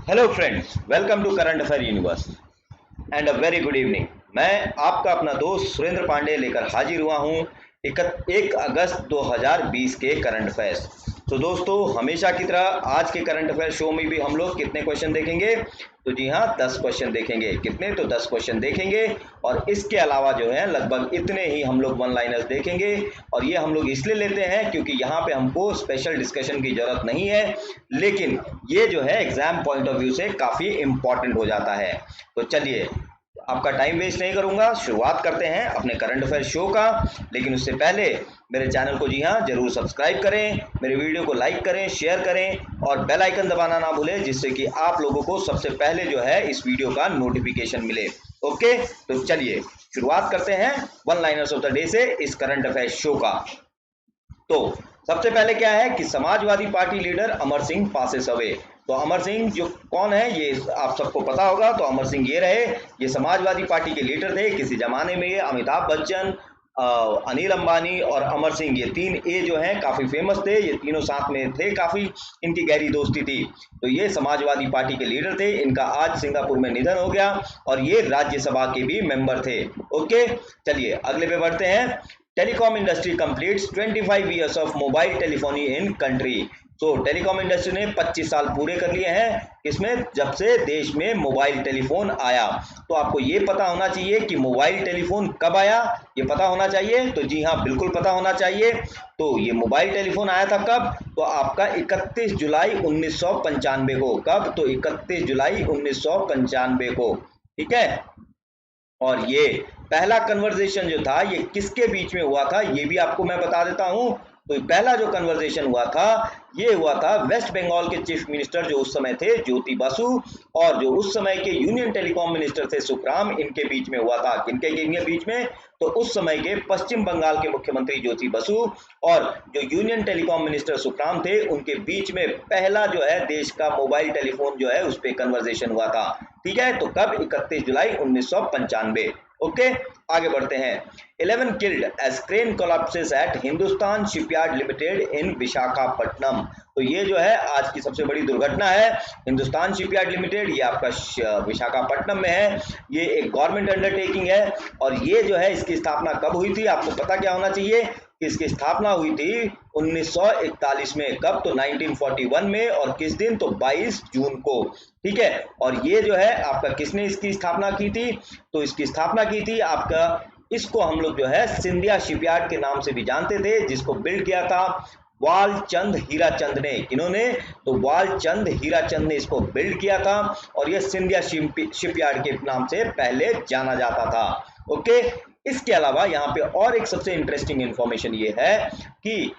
Hello friends, welcome to current affair universe and a very good evening. मैं आपका अपना दोस्त सुरेंद्र पांडे लेकर हाजिर हुआ हूं 1 अगस्त 2020 के करंट अफेयर्स। तो दोस्तों, हमेशा की तरह आज के करंट अफेयर शो में भी हम लोग कितने क्वेश्चन देखेंगे? तो जी हाँ, 10 क्वेश्चन देखेंगे। कितने? तो 10 क्वेश्चन देखेंगे और इसके अलावा जो है लगभग इतने ही हम लोग वन लाइनर्स देखेंगे। और ये हम लोग इसलिए लेते हैं क्योंकि यहाँ पे हमको स्पेशल डिस्कशन की जरूरत नहीं है, लेकिन ये जो है एग्जाम पॉइंट ऑफ व्यू से काफी इंपॉर्टेंट हो जाता है। तो चलिए, आपका टाइम वेस्ट नहीं करूंगा, शुरुआत करते हैं अपने करंट अफेयर शो का। लेकिन उससे पहले मेरे चैनल को जी हाँ जरूर सब्सक्राइब करें, मेरे वीडियो को लाइक करें, शेयर करें और बेल आइकन दबाना ना भूलें, जिससे कि आप लोगों को सबसे पहले जो है इस वीडियो का नोटिफिकेशन मिले। ओके, तो चलिए शुरुआत करते हैं one liners of the day से इस करंट अफेयर शो का। तो सबसे पहले क्या है कि Samajwadi party leader Amar Singh passes away. तो अमर सिंह जो कौन है ये आप सबको पता होगा। तो अमर सिंह ये रहे, ये समाजवादी पार्टी के लीडर थे किसी जमाने में। अमिताभ बच्चन, अनिल अंबानी और अमर सिंह, ये तीन ए जो हैं काफी फेमस थे। ये तीनों साथ में थे, काफी इनकी गहरी दोस्ती थी। तो ये समाजवादी पार्टी के लीडर थे। इनका आज सिंगापुर में निधन हो गया और ये राज्यसभा के भी मेंबर थे। ओके, चलिए अगले पे बढ़ते हैं। Telecom industry completes 25 years of mobile telephony in country. तो टेलीकॉम इंडस्ट्री ने 25 साल पूरे कर लिए हैं इसमें, जब से देश में मोबाइल टेलीफोन आया। तो आपको ये पता होना चाहिए कि मोबाइल टेलीफोन कब आया, ये पता होना चाहिए। तो जी हाँ, बिल्कुल पता होना चाहिए। तो ये मोबाइल टेलीफोन आया था कब? तो आपका 31 जुलाई 1995 को। कब? तो 31 जुलाई 1995 को। ठीक है। और ये पहला कन्वर्सेशन जो था ये किसके बीच में हुआ था, ये भी आपको मैं बता देता हूं। तो पहला जो कन्वर्सेशन हुआ था ये हुआ था वेस्ट बंगाल के चीफ मिनिस्टर जो उस समय थे ज्योति बसु, और जो उस समय के यूनियन टेलीकॉम मिनिस्टर थे सुखराम, इनके बीच में हुआ था। किनके बीच में? तो उस समय के पश्चिम बंगाल के मुख्यमंत्री ज्योति बसु और जो यूनियन टेलीकॉम मिनिस्टर सुखराम थे, उनके बीच में पहला जो है देश का मोबाइल टेलीफोन जो है उस पर कन्वर्सेशन हुआ था। ठीक है। तो कब? 31 जुलाई 1995। ओके, आगे बढ़ते हैं। 11 killed as crane collapses at Hindustan shipyard limited in Visakhapatnam. तो ये जो है आज की सबसे बड़ी दुर्घटना है। हिंदुस्तान शिपयार्ड लिमिटेड ये आपका विशाखापट्टनम में है। ये एक गवर्नमेंट अंडरटेकिंग है और ये जो है इसकी स्थापना कब हुई थी? आपको पता क्या होना चाहिए कि इसकी स्थापना हुई थी 1941 में। कब? तो 1941 में। और किस दिन? तो 22 जून को। ठीक है। और ये जो है आपका किसने इसकी स्थापना की थी? तो इसकी स्थापना की थी आपका, इसको हम लोग जो है सिंधिया शिपयार्ड के नाम से भी जानते थे, जिसको बिल्ड किया था वालचंद हीराचंद ने। किन्होंने? तो वालचंद हीराचंद ने इसको बिल्ड किया था और यह सिंधिया शिपयार्ड के नाम से पहले जाना जाता था। ओके, इसके अलावा यहाँ पे और एक सबसे इंटरेस्टिंग इंफॉर्मेशन ये है कि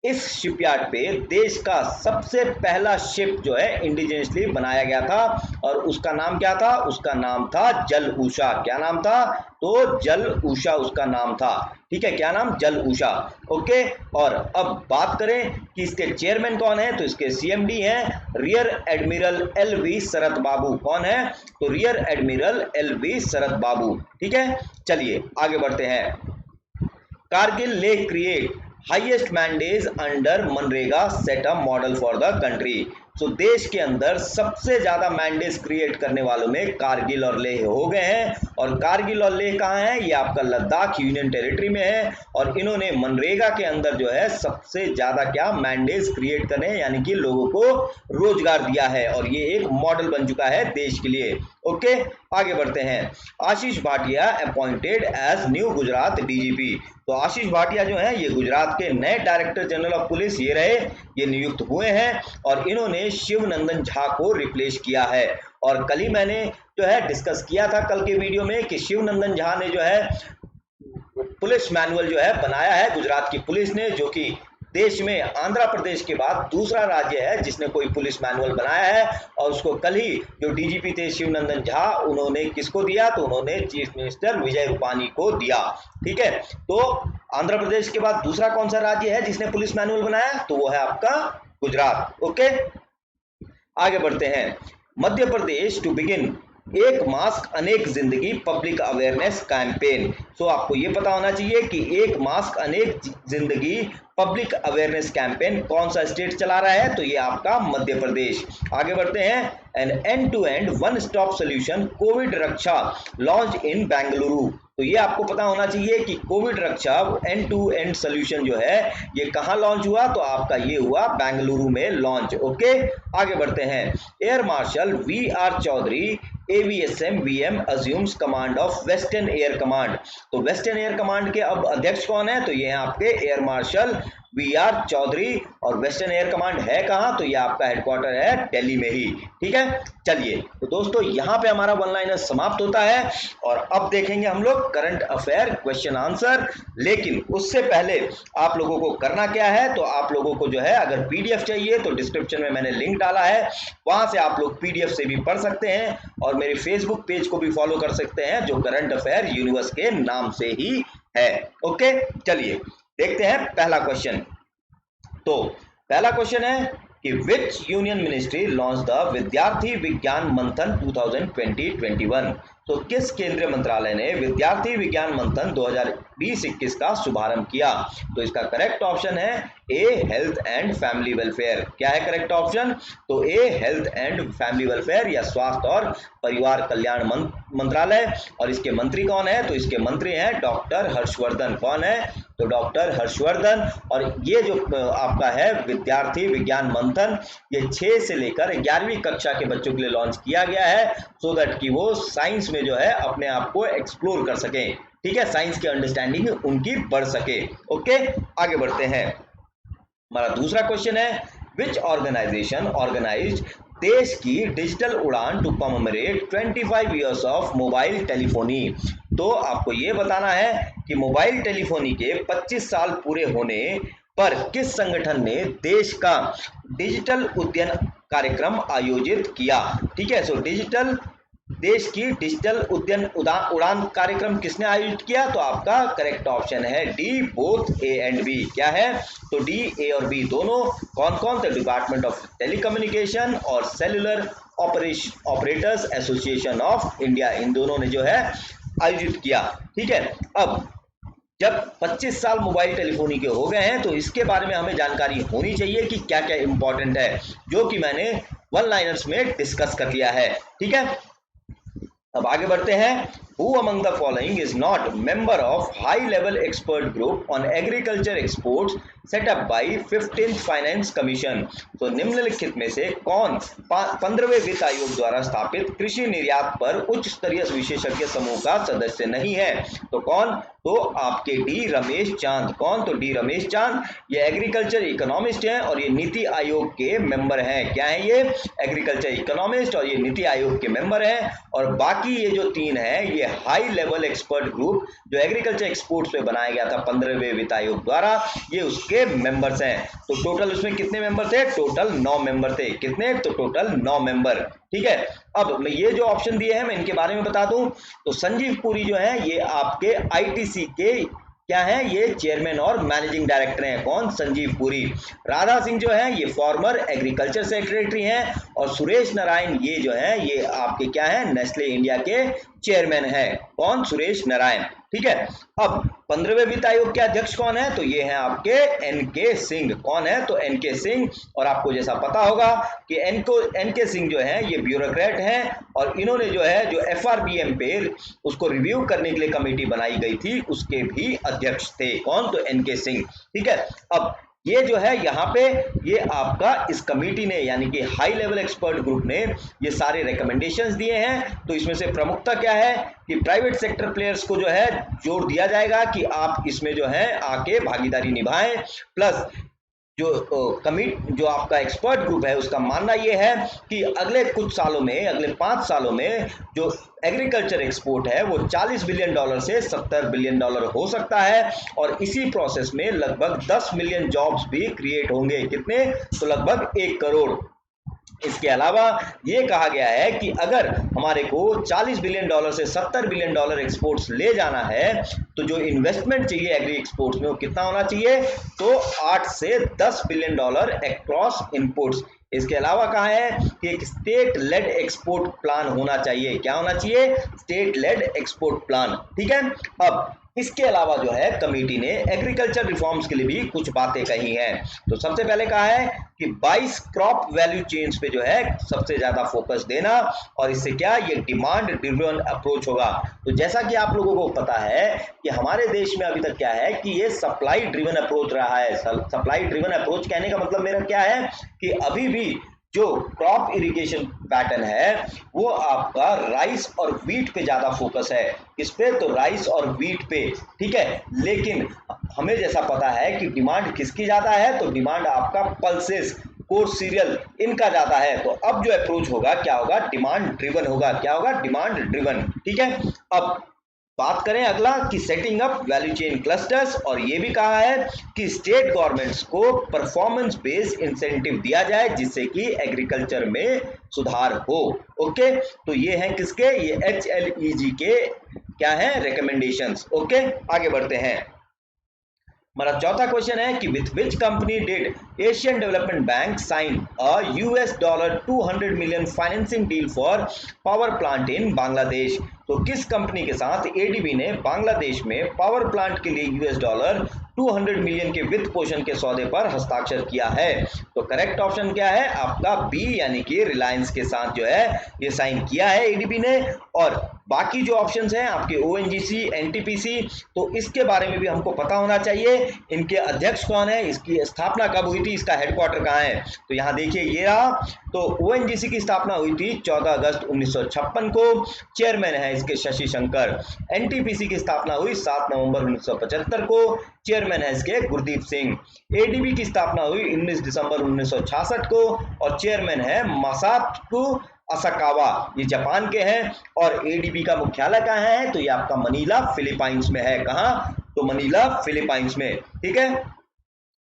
इस शिपयार्ड पे देश का सबसे पहला शिप जो है इंडिजिनियसली बनाया गया था और उसका नाम क्या था? उसका नाम था जल उषा। क्या नाम था? तो जल उषा उसका नाम था। ठीक है, क्या नाम? जल उषा। ओके, और अब बात करें कि इसके चेयरमैन कौन है? तो इसके सीएमडी हैं rear admiral LV Sharad Babu. कौन है? तो rear admiral LV Sharad Babu. ठीक है, चलिए आगे बढ़ते हैं। Kargil Leh create highest mandays under MNREGA set a model for the country. तो देश के अंदर सबसे ज्यादा मैंडेज क्रिएट करने वालों में कारगिल और लेह हो गए हैं। और कारगिल और लेह कहाँ है? ये आपका लद्दाख यूनियन टेरिटरी में है। और इन्होंने मनरेगा के अंदर जो है सबसे ज्यादा क्या मैंडेज क्रिएट करने, यानी कि लोगों को रोजगार दिया है और ये एक मॉडल बन चुका है देश के लिए। ओके, आगे बढ़ते हैं। Ashish Bhatia appointed as new Gujarat DGP. तो आशीष भाटिया जो है ये गुजरात के नए डायरेक्टर जनरल ऑफ पुलिस ये रहे, ये नियुक्त हुए हैं और इन्होंने शिवनंदन झा को रिप्लेस किया है। और कल ही मैंने जो है डिस्कस किया था कल के वीडियो में कि शिवनंदन झा ने जो है पुलिस मैनुअल जो है बनाया है गुजरात की पुलिस ने, जो कि देश में आंध्र प्रदेश के बाद दूसरा राज्य है जिसने कोई पुलिस मैनुअल बनाया है। और उसको कल ही जो डीजीपी थे शिवनंदन झा, उन्होंने किसको दिया? तो उन्होंने चीफ मिनिस्टर विजय रूपानी को दिया। ठीक है, तो आंध्र प्रदेश के बाद दूसरा कौन सा राज्य है जिसने पुलिस मैनुअल बनाया? तो वो है आपका गुजरात। ओके, आगे बढ़ते हैं। मध्य प्रदेश टू बिगिन एक मास्क अनेक जिंदगी पब्लिक अवेयरनेस कैंपेन। सो आपको ये पता होना चाहिए कि एक मास्क अनेक जिंदगी पब्लिक अवेयरनेस कैंपेन कौन सा स्टेट चला रहा है, तो ये आपका मध्य प्रदेश। आगे बढ़ते हैं। An end to end one stop solution COVID Raksha launch in Bengaluru. तो ये आपको पता होना चाहिए कि COVID Raksha end to end solution जो है ये कहां लॉन्च हुआ, तो आपका ये हुआ बेंगलुरु में लॉन्च। ओके, आगे बढ़ते हैं। Air marshal V R Chaudhary AVSM VM assumes command of western air command. तो वेस्टर्न एयर कमांड के अब अध्यक्ष कौन है, तो ये है आपके एयर मार्शल VR चौधरी। और वेस्टर्न एयर कमांड है कहां, तो ये आपका हेडक्वार्टर है दिल्ली में ही। ठीक है, चलिए तो दोस्तों यहां पे हमारा वन लाइनर समाप्त होता है और अब देखेंगे हम लोग करंट अफेयर क्वेश्चन आंसर। लेकिन उससे पहले आप लोगों को करना क्या है, तो आप लोगों को जो है अगर PDF चाहिए तो डिस्क्रिप्शन में मैंने लिंक डाला है, वहां से आप लोग PDF से भी पढ़ सकते हैं और मेरे फेसबुक पेज को भी फॉलो कर सकते हैं जो करंट अफेयर यूनिवर्स के नाम से ही है। ओके, चलिए देखते हैं पहला क्वेश्चन। तो पहला क्वेश्चन है कि विच यूनियन मिनिस्ट्री लॉन्च द विद्यार्थी विज्ञान मंथन 2020-21। तो किस केंद्रीय मंत्रालय ने विद्यार्थी विज्ञान मंथन 2020-21 का शुभारंभ किया, तो इसका करेक्ट ऑप्शन है ए हेल्थ एंड फैमिली वेलफेयर। क्या है करेक्ट ऑप्शन, तो ए हेल्थ एंड फैमिली वेलफेयर या स्वास्थ्य और परिवार कल्याण मंत्रालय। और इसके मंत्री कौन है, तो इसके मंत्री हैं डॉक्टर हर्षवर्धन। कौन है, तो डॉक्टर हर्षवर्धन। और ये जो आपका है विद्यार्थी विज्ञान मंथन, ये 6 से लेकर 11वीं कक्षा के बच्चों के लिए लॉन्च किया गया है, सो दैट कि वो साइंस में जो है अपने आप को एक्सप्लोर कर सके। ठीक है, साइंस की अंडरस्टैंडिंग उनकी बढ़ सके। ओके, आगे बढ़ते हैं। हमारा दूसरा क्वेश्चन है विच ऑर्गेनाइजेशन ऑर्गेनाइज्ड देश की डिजिटल उड़ान to commemorate 25 years of mobile telephony. तो आपको ये बताना है कि मोबाइल टेलीफोनी के 25 साल पूरे होने पर किस संगठन ने देश का डिजिटल उड्डयन कार्यक्रम आयोजित किया। ठीक है, सो देश की डिजिटल उड़ान कार्यक्रम किसने आयोजित किया, तो आपका करेक्ट ऑप्शन है D both A and B. क्या है, तो डी, ए और बी दोनों। कौन कौन, तो डिपार्टमेंट ऑफ टेलीकम्युनिकेशन और cellular operators association of India, इन दोनों ने जो है आयोजित किया। ठीक है, अब जब 25 साल मोबाइल टेलीफोनी के हो गए हैं तो इसके बारे में हमें जानकारी होनी चाहिए कि क्या क्या इंपॉर्टेंट है, जो कि मैंने वन लाइनर्स में डिस्कस कर लिया है। ठीक है, अब आगे बढ़ते हैं। Who among the following is not member of high level expert group on agriculture exports set up by 15th finance commission. तो निम्नलिखित में से कौन 15वें वित्त आयोग द्वारा स्थापित कृषि निर्यात पर उच्च स्तरीय विशेषज्ञ समूह का सदस्य नहीं है, तो कौन, तो आपके डी रमेश चांद। कौन, तो डी रमेश चांद। ये एग्रीकल्चर इकोनॉमिस्ट हैं और ये नीति आयोग के मेंबर हैं। क्या है ये, एग्रीकल्चर इकोनॉमिस्ट और ये नीति आयोग के मेंबर हैं। और बाकी ये जो 3 है ये हाई लेवल एक्सपर्ट ग्रुप जो एग्रीकल्चर एक्सपोर्ट्स पे बनाया गया था 15वें वित्त आयोग द्वारा, ये उसके मेंबर्स हैं। तो टोटल उसमें कितने मेंबर थे, टोटल 9 मेंबर थे। कितने, तो टोटल 9 मेंबर। ठीक है, अब मैं ये जो ऑप्शन दिए हैं मैं इनके बारे में बता दूं। तो संजीव पुरी जो है ये आपके ITC के क्या है, ये चेयरमैन और मैनेजिंग डायरेक्टर हैं। कौन, संजीव पुरी। राधा सिंह जो है ये फॉर्मर एग्रीकल्चर सेक्रेटरी हैं। और सुरेश नारायण ये जो है ये आपके क्या है, नेस्ले इंडिया के चेयरमैन है। कौन, सुरेश नारायण। ठीक है, अब 15वें वित्त आयोग के अध्यक्ष कौन है, तो ये हैं आपके NK सिंह। कौन है, तो NK सिंह। और आपको जैसा पता होगा कि NK सिंह जो है ये ब्यूरोक्रेट हैं और इन्होंने जो है जो FRBM पे उसको रिव्यू करने के लिए कमेटी बनाई गई थी उसके भी अध्यक्ष थे। कौन, तो NK सिंह। ठीक है, अब ये जो है यहाँ पे ये आपका इस कमेटी ने यानी कि हाई लेवल एक्सपर्ट ग्रुप ने ये सारे रिकमेंडेशंस दिए हैं। तो इसमें से प्रमुखता क्या है कि प्राइवेट सेक्टर प्लेयर्स को जो है जोर दिया जाएगा कि आप इसमें जो है आके भागीदारी निभाएं। प्लस जो आपका एक्सपर्ट ग्रुप है उसका मानना यह है कि अगले कुछ सालों में, अगले 5 सालों में जो एग्रीकल्चर एक्सपोर्ट है वो $40 बिलियन से $70 बिलियन हो सकता है। और इसी प्रोसेस में लगभग 10 मिलियन जॉब्स भी क्रिएट होंगे। कितने, तो लगभग 1 करोड़। इसके अलावा ये कहा गया है कि अगर हमारे को $40 बिलियन से $70 बिलियन एक्सपोर्ट्स ले जाना है तो जो इन्वेस्टमेंट चाहिए एग्री एक्सपोर्ट्स में वो कितना होना चाहिए, तो $8 से $10 बिलियन अक्रॉस इनपुट्स। इसके अलावा कहा है कि एक स्टेट लेड एक्सपोर्ट प्लान होना चाहिए। क्या होना चाहिए? State lead export plan. ठीक है। अब इसके अलावा जो है कमेटी ने एग्रीकल्चर रिफॉर्म्स के लिए भी कुछ बातें कही हैं। तो सबसे पहले कहा है कि 22 क्रॉप वैल्यू चेन्स पे जो है सबसे ज्यादा फोकस देना, और इससे क्या, ये डिमांड ड्रिवन अप्रोच होगा। तो जैसा कि आप लोगों को पता है कि हमारे देश में अभी तक क्या है कि ये सप्लाई ड्रिवन अप्रोच रहा है। सप्लाई ड्रिवन अप्रोच कहने का मतलब मेरा क्या है कि अभी भी जो क्रॉप इरिगेशन पैटर्न है वो आपका राइस और व्हीट पे ज्यादा फोकस है। किस पे? तो राइस और व्हीट पे। ठीक है। लेकिन हमें जैसा पता है कि डिमांड किसकी ज्यादा है, तो डिमांड आपका पल्सेस, कोर्स सीरियल, इनका ज्यादा है। तो अब जो अप्रोच होगा क्या होगा? डिमांड ड्रिवन होगा। क्या होगा? Demand driven. ठीक है। अब बात करें अगला कि setting up value chain clusters, और ये भी कहा है कि स्टेट गवर्नमेंट्स को परफॉर्मेंस बेस्ड इंसेंटिव दिया जाए जिससे कि एग्रीकल्चर में सुधार हो। ओके, तो ये हैं किसके? ये HLEG के क्या है? रिकमेंडेशंस। ओके, आगे बढ़ते हैं। हमारा चौथा क्वेश्चन है कि with which company did Asian development bank sign a $200 million financing deal for power plant in Bangladesh. तो किस कंपनी के साथ एडीबी ने बांग्लादेश में पावर प्लांट के लिए $200 मिलियन के वित्त पोषण के सौदे पर हस्ताक्षर किया है? तो करेक्ट ऑप्शन क्या है आपका? बी, यानी कि रिलायंस के साथ जो है ये साइन किया है एडीबी ने। और बाकी जो ऑप्शंस हैं आपके ONGC, NTPC, तो इसके बारे में भी हमको पता होना चाहिए। इनके अध्यक्ष कौन है, इसकी स्थापना कब हुई थी, इसका हेडक्वार्टर कहाँ है? तो यहाँ देखिए ये रहा। तो ONGC की स्थापना हुई थी 14 अगस्त 1956 को। चेयरमैन है इसके शशि शंकर। NTPC की स्थापना हुई 7 नवंबर 1975 को। चेयरमैन है इसके गुरदीप सिंह। एडीबी की स्थापना हुई 19 दिसंबर 1966 को और चेयरमैन है मासाटसु असाकावा, ये जापान के हैं। और एडीबी का मुख्यालय कहाँ है? तो ये आपका मनीला फिलीपाइंस में है। कहाँ? तो मनीला फिलीपाइंस में। ठीक है।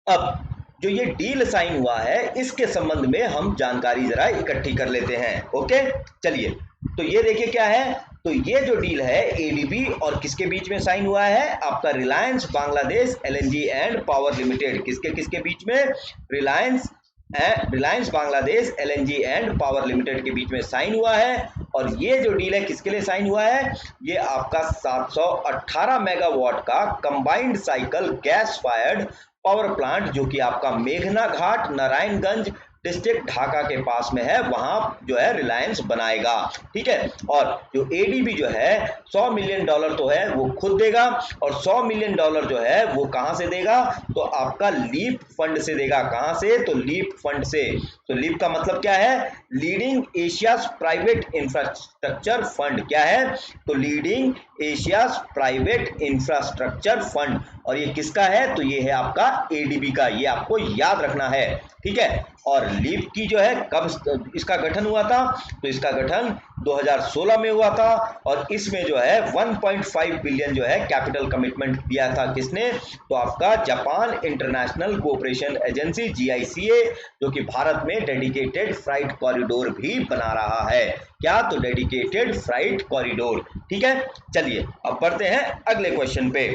अब जो ये डील साइन हुआ है इसके संबंध में हम जानकारी जरा इकट्ठी कर लेते हैं। ओके, चलिए। तो ये देखिए क्या है, तो ये जो डील है एडीबी और किसके बीच में साइन हुआ है? आपका Reliance Bangladesh LNG and power limited. किसके किसके बीच में? Reliance Bangladesh LNG and power limited के बीच में साइन हुआ है। और ये जो डील है किसके लिए साइन हुआ है? ये आपका 718 मेगावाट का combined cycle gas fired power plant, जो कि आपका मेघना घाट नारायणगंज डिस्ट्रिक्ट ढाका के पास में है, वहां जो है रिलायंस बनाएगा। ठीक है। और जो एडीबी जो है $100 मिलियन तो है वो खुद देगा, और $100 मिलियन जो है वो कहां से देगा? तो आपका लीप फंड से देगा। कहां से? तो लीप फंड से। तो लीप का मतलब क्या है? Leading Asia's private infrastructure fund. क्या है? तो leading Asia's private infrastructure fund. और ये किसका है? तो ये है आपका एडीबी का। ये आपको याद रखना है। ठीक है। और लीप की जो है कब इसका गठन हुआ था? तो इसका गठन 2016 में हुआ था। और इसमें जो है 1.5 बिलियन जो है कैपिटल कमिटमेंट दिया था। किसने? तो आपका Japan international cooperation agency GICA, जो कि भारत में डेडिकेटेड फ्राइट कॉरिडोर भी बना रहा है। क्या? तो डेडिकेटेड फ्राइट कॉरिडोर। ठीक है। चलिए अब बढ़ते हैं अगले क्वेश्चन पे।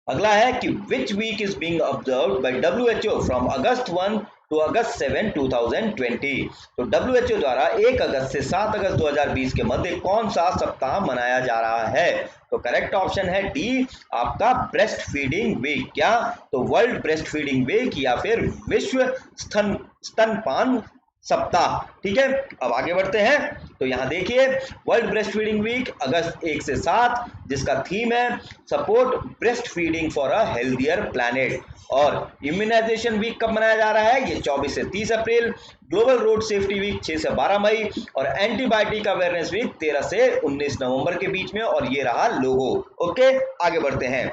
अगला है कि which week is being observed by WHO from August 1 to August 7, 2020। तो WHO द्वारा 1 अगस्त से 7 अगस्त 2020 के मध्य कौन सा सप्ताह मनाया जा रहा है? तो करेक्ट ऑप्शन है डी, आपका ब्रेस्ट फीडिंग वीक। क्या? तो वर्ल्ड ब्रेस्ट फीडिंग वीक या फिर विश्व स्तनपान सप्ताह। ठीक है। अब आगे बढ़ते हैं। तो यहां देखिए वर्ल्ड ब्रेस्ट फीडिंग वीक अगस्त 1 से 7, जिसका थीम है support breast feeding for a healthier planet. और इम्यूनाइजेशन वीक कब मनाया जा रहा है? ये 24 से 30 अप्रैल। ग्लोबल रोड सेफ्टी वीक 6 से 12 मई। और एंटीबायोटिक अवेयरनेस वीक 13 से 19 नवंबर के बीच में। और ये रहा लोगो। ओके, आगे बढ़ते हैं।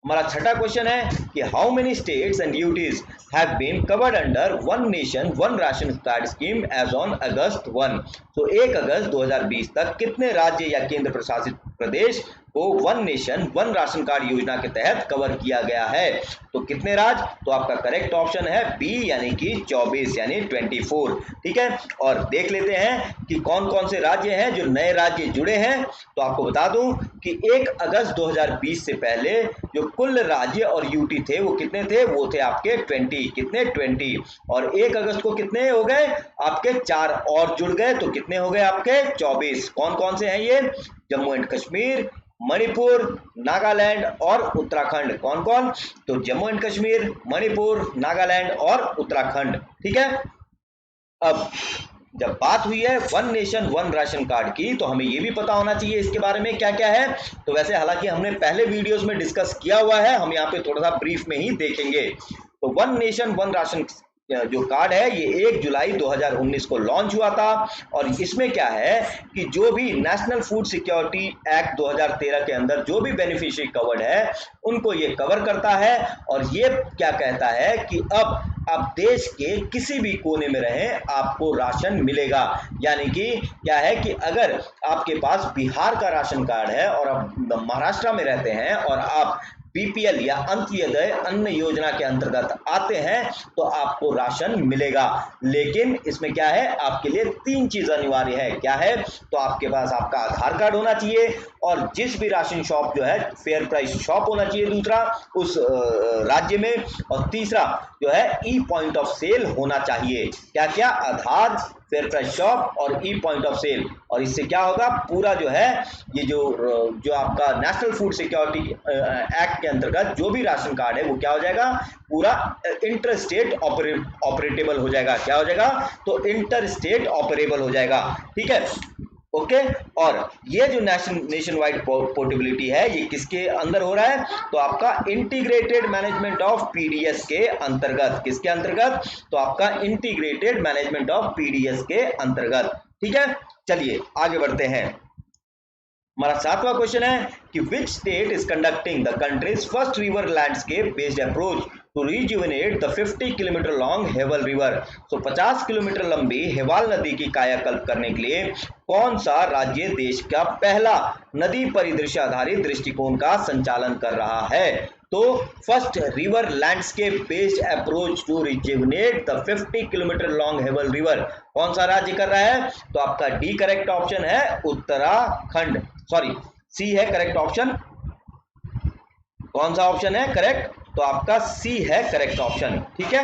हमारा छठा क्वेश्चन है कि how many states and UTs have been covered under one nation one ration card scheme as on August 1। तो 1 अगस्त 2020 तक कितने राज्य या केंद्र प्रशासित प्रदेश को one nation one ration card योजना के तहत कवर किया गया है। तो कितने राज्य? तो आपका करेक्ट ऑप्शन है बी यानी कि 24 यानी 24। ठीक है, और देख लेते हैं कि कौन कौन से राज्य हैं जो नए राज्य जुड़े हैं। तो आपको बता दूं कि 1 अगस्त 2020 से पहले जो कुल राज्य और यूटी थे वो कितने थे? वो थे आपके 20। कितने? 20। और 1 अगस्त को कितने हो गए? आपके 4 और जुड़ गए, तो कितने हो गए आपके? 24। कौन कौन से हैं ये? जम्मू एंड कश्मीर, मणिपुर, नागालैंड और उत्तराखंड। कौन कौन? तो जम्मू एंड कश्मीर, मणिपुर, नागालैंड और उत्तराखंड। ठीक है, अब जब बात हुई है one nation one ration card की, तो हमें यह भी पता होना चाहिए इसके बारे में क्या क्या है। तो वैसे हालांकि हमने पहले वीडियोस में डिस्कस किया हुआ है, हम यहाँ पे थोड़ा सा ब्रीफ में ही देखेंगे। तो वन नेशन वन राशन जो कार्ड है ये 1 जुलाई 2019 को लॉन्च हुआ था, और इसमें क्या है कि जो भी नेशनल फूड सिक्योरिटी एक्ट 2013 के अंदर जो भी बेनिफिशियरी कवर्ड है उनको ये कवर करता है। और ये क्या कहता है कि अब आप देश के किसी भी कोने में रहें आपको राशन मिलेगा। यानी कि क्या है कि अगर आपके पास बिहार का राशन कार्ड है और आप महाराष्ट्र में रहते हैं और आप बीपीएल या अंत्योदय अन्न योजना के अंतर्गत आते हैं तो आपको राशन मिलेगा। लेकिन इसमें क्या है, आपके लिए 3 चीज अनिवार्य है। क्या है? तो आपके पास आपका आधार कार्ड होना चाहिए, और जिस भी राशन शॉप जो है फेयर प्राइस शॉप होना चाहिए दूसरा उस राज्य में, और तीसरा जो है ई पॉइंट ऑफ सेल होना चाहिए। क्या क्या? आधार, फेयर प्राइस शॉप और ई पॉइंट ऑफ सेल। और इससे क्या होगा, पूरा जो है ये जो आपका नेशनल फूड सिक्योरिटी एक्ट के अंतर्गत जो भी राशन कार्ड है वो क्या हो जाएगा, पूरा इंटर स्टेट ऑपरेटेबल हो जाएगा। क्या हो जाएगा? तो इंटर स्टेट ऑपरेबल हो जाएगा। ठीक है, ओके। और ये जो नेशन वाइड पोर्टेबिलिटी है ये किसके अंदर हो रहा है? तो आपका इंटीग्रेटेड मैनेजमेंट ऑफ पीडीएस के अंतर्गत। किसके अंतर्गत? तो आपका इंटीग्रेटेड मैनेजमेंट ऑफ पीडीएस के अंतर्गत। ठीक है, चलिए आगे बढ़ते हैं। हमारा 7वां क्वेश्चन है कि which state is conducting the country's first river landscape based approach to rejuvenate the 50 kilometre long Hewal river. तो 50 किलोमीटर लंबी हेवाल नदी की कायाकल्प करने के लिए कौन सा राज्य देश का पहला नदी परिदृश्य आधारित दृष्टिकोण का संचालन कर रहा है? तो first river landscape based approach to rejuvenate the 50 kilometre long Hewal river कौन सा राज्य कर रहा है? तो आपका डी करेक्ट ऑप्शन है उत्तराखंड, सॉरी सी है करेक्ट ऑप्शन। कौन सा ऑप्शन है करेक्ट? तो आपका सी है करेक्ट ऑप्शन। ठीक है,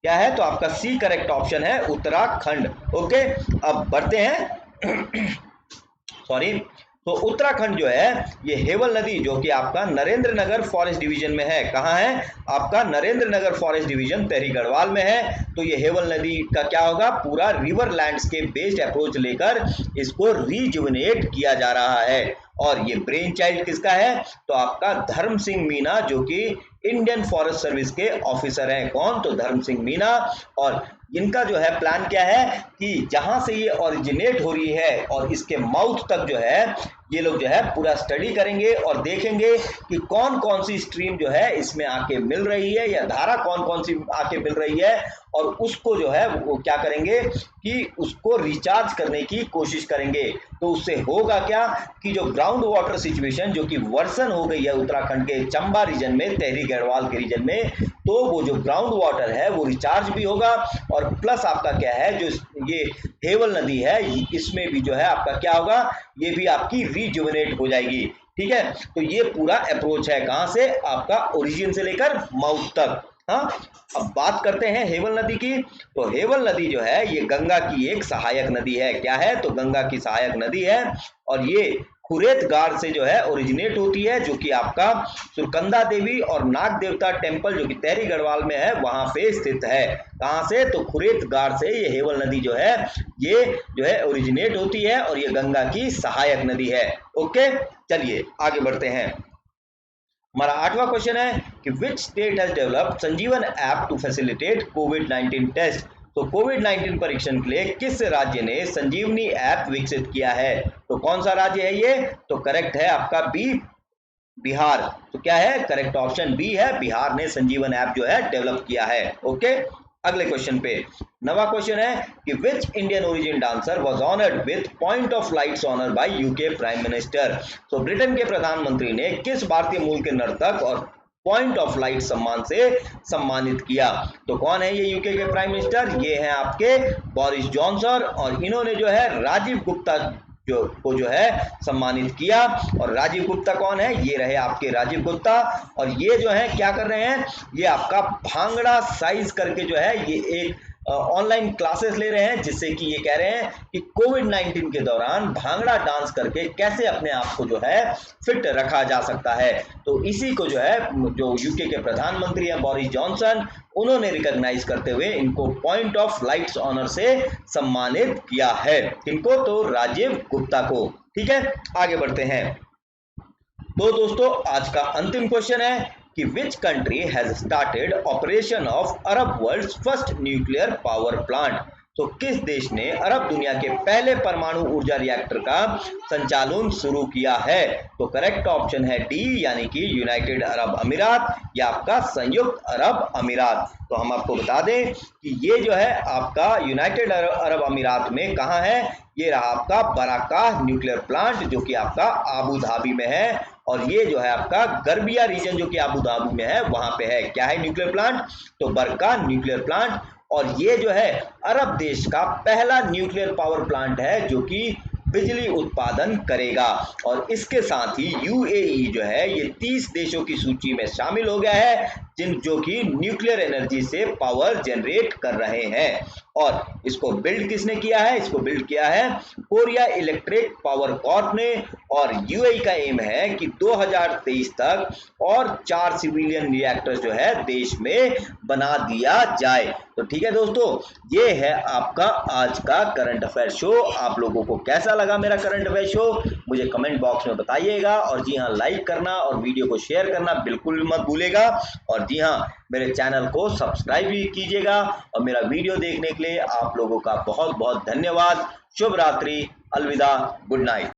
क्या है? तो आपका सी करेक्ट ऑप्शन है उत्तराखंड। ओके, अब बढ़ते हैं सॉरी। तो उत्तराखंड जो है ये हेवल नदी जो कि आपका नरेंद्र नगर फॉरेस्ट डिवीजन में है। कहाँ है? आपका नरेंद्र नगर फॉरेस्ट डिवीजन तहरी गढ़वाल में है। तो ये हेवल नदी का क्या होगा, पूरा रिवर लैंडस्केप बेस्ड अप्रोच लेकर इसको रिजुवेनेट किया जा रहा है। और ये ब्रेन चाइल्ड किसका है? तो आपका धर्म सिंह मीना जो कि इंडियन फॉरेस्ट सर्विस के ऑफिसर हैं। कौन? तो धर्म सिंह मीना। और इनका जो है प्लान क्या है कि जहां से ये ओरिजिनेट हो रही है और इसके माउथ तक जो है ये लोग जो है पूरा स्टडी करेंगे और देखेंगे कि कौन कौन सी स्ट्रीम जो है इसमें आके मिल रही है या धारा कौन कौन सी आके मिल रही है, और उसको जो है वो क्या करेंगे कि उसको रिचार्ज करने की कोशिश करेंगे। तो उससे होगा क्या कि जो ग्राउंड वाटर सिचुएशन जो कि वर्सन हो गई है उत्तराखंड के चंबा रीजन में, तहरी गढ़वाल के रीजन में, तो वो जो ग्राउंड वाटर है वो रिचार्ज भी होगा। और प्लस आपका क्या है, जो ये हेवल नदी है इसमें भी जो है आपका क्या होगा, ये भी आपकी रिजुवेनेट हो जाएगी। ठीक है, तो ये पूरा अप्रोच है कहां से, आपका ओरिजिन से लेकर माउथ तक। हाँ, अब बात करते हैं हेवल नदी की। तो हेवल नदी जो है ये गंगा की एक सहायक नदी है। क्या है? तो गंगा की सहायक नदी है, और ये खुरेत गार से जो है ओरिजिनेट होती है, जो कि आपका सुरकंदा देवी और नाग देवता टेम्पल जो कि तहरी गढ़वाल में है वहां पे स्थित है। कहां से? तो खुरेत गार से ये हेवल नदी जो है ये जो है ओरिजिनेट होती है, और ये गंगा की सहायक नदी है। ओके, चलिए आगे बढ़ते हैं। हमारा 8वां क्वेश्चन है कि which state has developed Sanjeevan app to facilitate कोविड-19 टेस्ट। तो कोविड-19 परीक्षण के लिए किस राज्य ने संजीवनी ऐप विकसित किया है? तो कौन सा राज्य है ये? तो करेक्ट है आपका बी, बिहार। तो क्या है? करेक्ट ऑप्शन बी है, बिहार ने संजीवन ऐप जो है डेवलप किया है। ओके, अगले क्वेश्चन पे नवा क्वेश्चन है कि which Indian origin dancer was honoured with point of lights honour by UK prime minister. तो ब्रिटेन के प्रधानमंत्री ने किस भारतीय मूल के नर्तक और पॉइंट ऑफ लाइट सम्मान से सम्मानित किया। तो कौन है ये यूके के प्राइम मिनिस्टर, ये हैं आपके बोरिस जॉनसन, और इन्होंने जो है राजीव गुप्ता जो है सम्मानित किया। और राजीव गुप्ता कौन है, ये रहे आपके राजीव गुप्ता। और ये जो है क्या कर रहे हैं, ये आपका भांगड़ा साइज करके जो है ये एक ऑनलाइन क्लासेस ले रहे हैं, जिससे कि ये कह रहे हैं कि कोविड-19 के दौरान भांगड़ा डांस करके कैसे अपने आप को जो है फिट रखा जा सकता है। तो इसी को जो है जो यूके के प्रधानमंत्री हैं बोरिस जॉनसन, उन्होंने रिकॉग्नाइज करते हुए इनको पॉइंट ऑफ लाइट्स ऑनर से सम्मानित किया है। इनको तो राजीव गुप्ता को। ठीक है, आगे बढ़ते हैं। तो दोस्तों आज का अंतिम क्वेश्चन है कि which country has started operation of Arab world's first nuclear power plant. तो किस देश ने अरब दुनिया के पहले परमाणु ऊर्जा रिएक्टर का संचालन शुरू किया है। तो करेक्ट ऑप्शन है डी, यानी कि यूनाइटेड अरब अमीरात या आपका संयुक्त अरब अमीरात। तो हम आपको बता दें कि ये जो है आपका यूनाइटेड अरब अमीरात में कहाँ है, ये रहा आपका बराकाह न्यूक्लियर प्लांट जो कि आपका आबू धाबी में है। और ये जो है आपका गर्बिया रीजन जो कि आबू धाबी में है वहां पे है। क्या है न्यूक्लियर प्लांट, तो बरकाह न्यूक्लियर प्लांट। और ये जो है अरब देश का पहला न्यूक्लियर पावर प्लांट है जो कि बिजली उत्पादन करेगा। और इसके साथ ही यूएई जो है ये 30 देशों की सूची में शामिल हो गया है जो कि न्यूक्लियर एनर्जी से पावर जनरेट कर रहे हैं। और इसको बिल्ड किसने किया है, इसको बिल्ड किया है कोरिया इलेक्ट्रिक पावर कॉर्प ने। और यूएई का एम है कि 2023 तक और 4 सिविलियन रिएक्टर जो है देश में बना दिया जाए। तो ठीक है दोस्तों, ये है आपका आज का करंट अफेयर शो। आप लोगों को कैसा लगा मेरा करंट अफेयर शो, मुझे कमेंट बॉक्स में बताइएगा। और जी हाँ, लाइक करना और वीडियो को शेयर करना बिल्कुल भी मत भूलेगा। और जी हाँ, मेरे चैनल को सब्सक्राइब भी कीजिएगा। और मेरा वीडियो देखने के लिए आप लोगों का बहुत बहुत धन्यवाद। शुभ रात्रि, अलविदा, गुड नाइट।